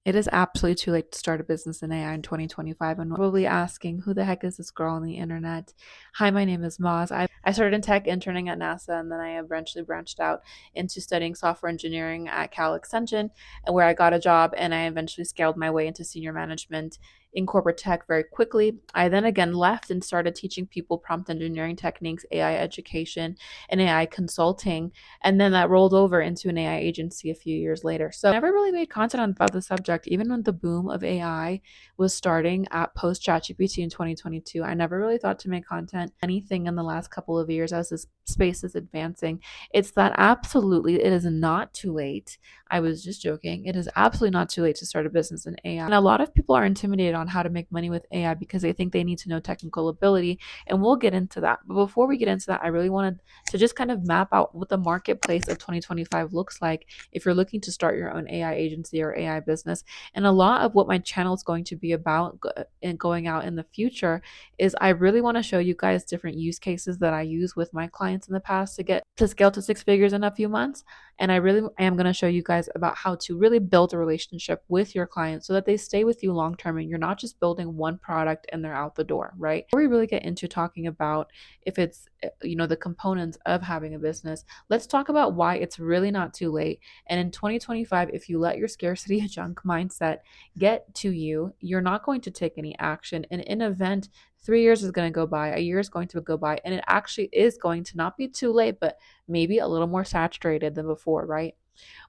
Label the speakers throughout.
Speaker 1: It is absolutely too late to start a business in AI in 2025, and probably asking, who the heck is this girl on the internet? Hi, my name is Moz. I started in tech interning at NASA, and then I eventually branched out into studying software engineering at Cal Extension, and where I got a job, and I eventually scaled my way into senior management in corporate tech very quickly. I then again left and started teaching people prompt engineering techniques, AI education, and AI consulting, and then that rolled over into an AI agency a few years later. So I never really made content about the subject, even when the boom of AI was starting at post ChatGPT in 2022. I never really thought to make content anything in the last couple of years as this space is advancing. It's that absolutely it is not too late. I was just joking. It is absolutely not too late to start a business in AI. And a lot of people are intimidated on how to make money with AI because they think they need to know technical ability. And we'll get into that. But before we get into that, I really wanted to just kind of map out what the marketplace of 2025 looks like if you're looking to start your own AI agency or AI business. And a lot of what my channel is going to be about and going out in the future is I really want to show you guys different use cases that I use with my clients in the past to get to scale to six figures in a few months. And I really am going to show you guys about how to really build a relationship with your clients so that they stay with you long term and you're not just building one product and they're out the door, right? Before we really get into talking about if it's the components of having a business, let's talk about why it's really not too late. And in 2025, if you let your scarcity junk mindset get to you, you're not going to take any action. And in an event, 3 years is going to go by, a year is going to go by, and it actually is going to not be too late, but maybe a little more saturated than before, right?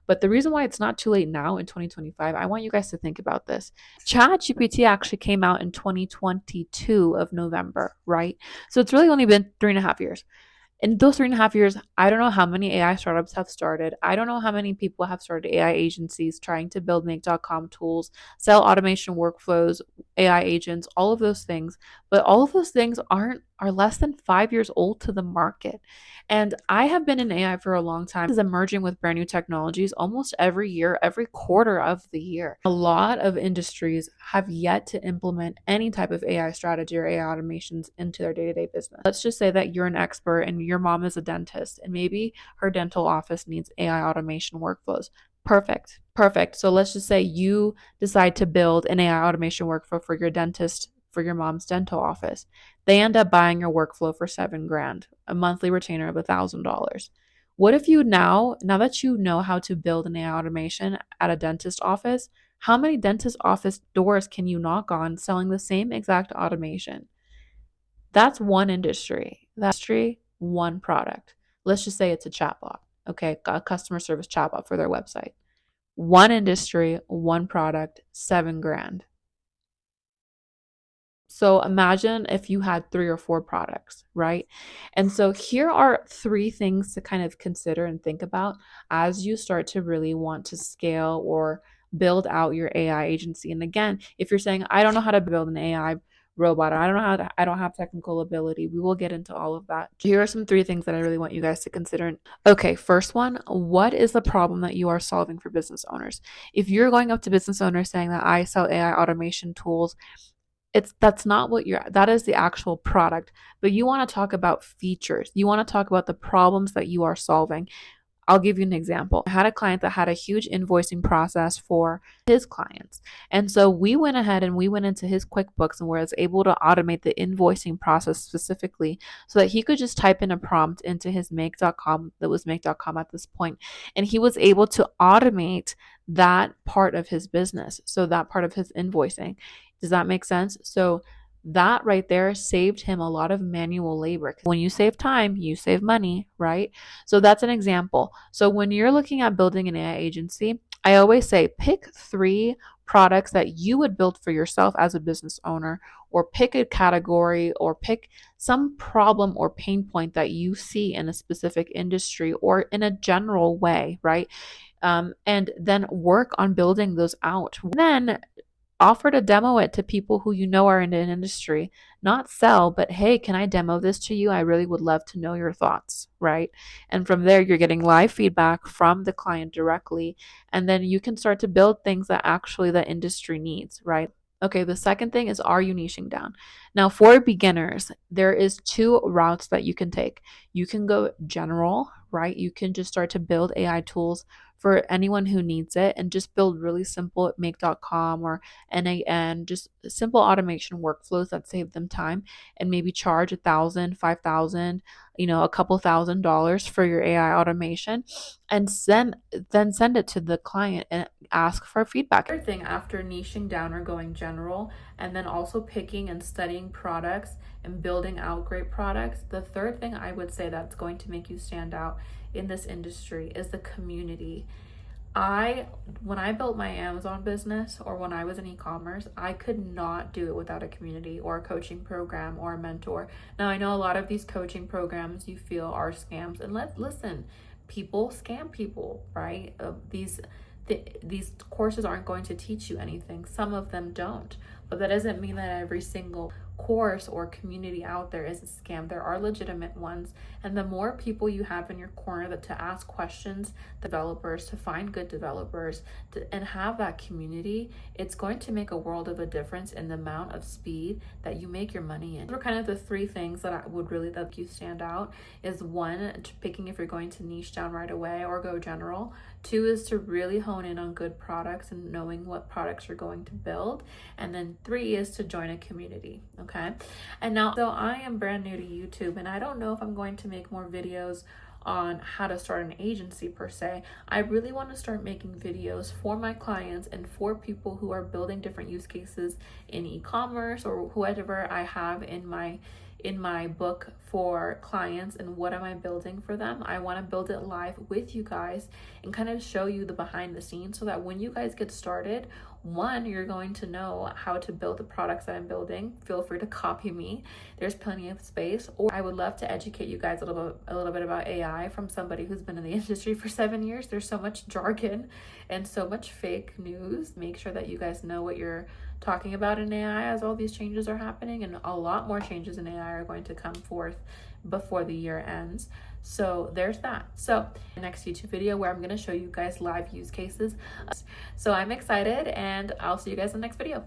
Speaker 1: But the reason why it's not too late now in 2025, I want you guys to think about this. ChatGPT actually came out in 2022 of November, right? So it's really only been 3.5 years. In those 3.5 years, I don't know how many AI startups have started. I don't know how many people have started AI agencies trying to build make.com tools, sell automation workflows, AI agents, all of those things. But all of those things are less than 5 years old to the market. And I have been in AI for a long time. Is emerging with brand new technologies almost every year, every quarter of the year. A lot of industries have yet to implement any type of AI strategy or AI automations into their day-to-day business. Let's just say that you're an expert and your mom is a dentist and maybe her dental office needs AI automation workflows. Perfect. Perfect. So let's just say you decide to build an AI automation workflow for your dentist, for your mom's dental office. They end up buying your workflow for 7 grand, a monthly retainer of $1,000. What if you now that you know how to build an AI automation at a dentist office, how many dentist office doors can you knock on selling the same exact automation? That's one industry. That's industry, one product. Let's just say it's a chatbot, okay, a customer service chatbot for their website. One industry, one product, 7 grand. So imagine if you had three or four products, right? And so here are three things to kind of consider and think about as you start to really want to scale or build out your AI agency. And again, if you're saying, I don't know how to build an AI robot, or I don't have technical ability, we will get into all of that. Here are some three things that I really want you guys to consider. Okay, first one, what is the problem that you are solving for business owners? If you're going up to business owners saying that I sell AI automation tools, that's not what you're that is the actual product, but you want to talk about features, you want to talk about the problems that you are solving. I'll give you an example. I had a client that had a huge invoicing process for his clients. And so we went ahead and we went into his QuickBooks and was able to automate the invoicing process specifically so that he could just type in a prompt into his make.com that was make.com at this point, and he was able to automate that part of his business. So that part of his invoicing. Does that make sense? So that right there saved him a lot of manual labor. When you save time, you save money, right? So that's an example. So when you're looking at building an AI agency, I always say pick three products that you would build for yourself as a business owner, or pick a category, or pick some problem or pain point that you see in a specific industry or in a general way, right? And then work on building those out. Then offer to demo it to people who you know are in an industry, not sell, but hey, can I demo this to you? I really would love to know your thoughts, right? And from there, you're getting live feedback from the client directly. And then you can start to build things that actually the industry needs, right? Okay, the second thing is, are you niching down? Now, for beginners, there is two routes that you can take. You can go general, right? You can just start to build AI tools for anyone who needs it, and just build really simple make.com or NAN, just simple automation workflows that save them time, and maybe charge 1,000, 5,000, a couple $1,000s for your AI automation, and then send it to the client and ask for feedback. Third thing, after niching down or going general, and then also picking and studying products and building out great products, the third thing I would say that's going to make you stand out in this industry is the community. When I built my Amazon business, or when I was in e-commerce, I could not do it without a community or a coaching program or a mentor. Now, I know a lot of these coaching programs you feel are scams, and listen, people scam people, right? These courses aren't going to teach you anything. Some of them don't, but that doesn't mean that every single course or community out there is a scam. There are legitimate ones, and the more people you have in your corner to ask questions, developers, to find good developers, and have that community, it's going to make a world of a difference in the amount of speed that you make your money in. Those are kind of the three things that I would really let you stand out. Is one, picking if you're going to niche down right away or go general. Two is to really hone in on good products and knowing what products you're going to build. And then three is to join a community. Okay. And now, so I am brand new to YouTube, and I don't know if I'm going to make more videos on how to start an agency per se. I really want to start making videos for my clients and for people who are building different use cases in e-commerce or whatever I have in my book for clients, and what am I building for them. I want to build it live with you guys and kind of show you the behind the scenes, so that when you guys get started, one, you're going to know how to build the products that I'm building. Feel free to copy me. There's plenty of space. Or I would love to educate you guys a little bit about AI from somebody who's been in the industry for 7 years. There's so much jargon and so much fake news. Make sure that you guys know what you're talking about in AI as all these changes are happening, and a lot more changes in AI are going to come forth before the year ends. So there's that. So next YouTube video where I'm going to show you guys live use cases. So I'm excited, and I'll see you guys in the next video.